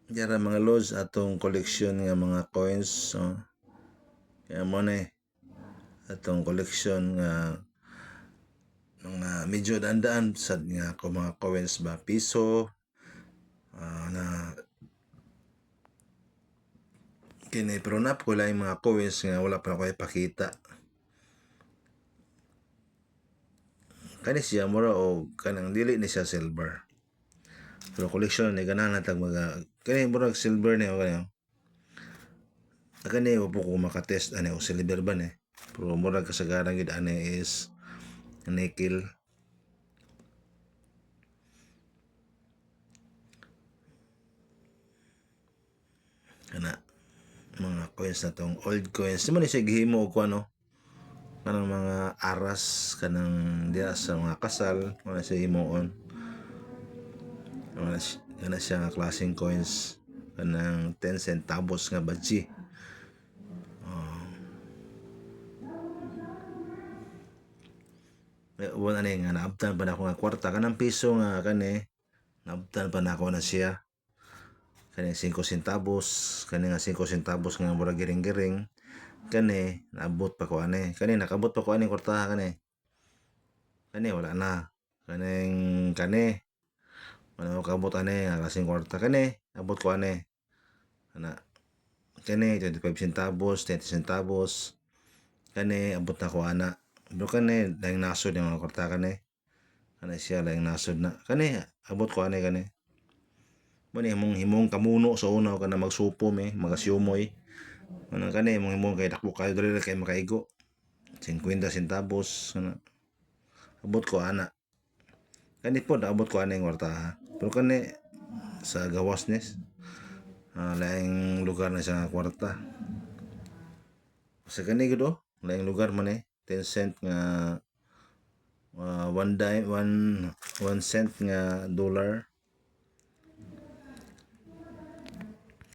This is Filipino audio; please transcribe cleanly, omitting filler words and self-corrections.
Yara mga lods atong koleksyon nga mga coins, so kaya mo na atong koleksyon nga mga medyo daan-daan sad nga ako mga coins ba piso na kini pero nap ko lang mga coins nga wala pa ako ipakita. Kani siya mura o kanang dili ni siya silver. Pero koleksyon ni ganahan tag mga kani murag silver ni o kani. Kani upo ko makatest ani o silver ba ni. Pero murag kasagaran gid ani is nickel. Kana mga coins na tong old coins. Di man ni siya gihimo og ano kanang mga aras kanang diya sa mga kasal wala siya himuon. Kana siya nga klaseng coins kanang 10 centavos nga badji. Wala na nga naabtan pa na ako nga kwarta kanang piso nga kani naabtan pa na ako na siya kani 5 centavos kani nga 5 centavos nga murag giring-giring kani naabot pa ko ani kani nakabot pa ko ani kwarta kani wala na kani wala ko kabot ani nga kasing kwarta kani abot ko ani ana kani 25 centavos 30 centavos kani abot na ko ana pero kani laing nasod yung mga kwarta kani siya laing nasod na kani abot ko ani kani Mani himong kamuno sa una ka na magsupom magasyumoy. Ano kani himong kay dakpo kayo dali kay makaigo. 50 centavos ano. Abot ko ana. Kani po naabot ko ana yung kwarta. Pero kani sa gawas nis laing lugar na sa kwarta. Sa kani gud laing lugar man 10 cent nga 1 cent nga dollar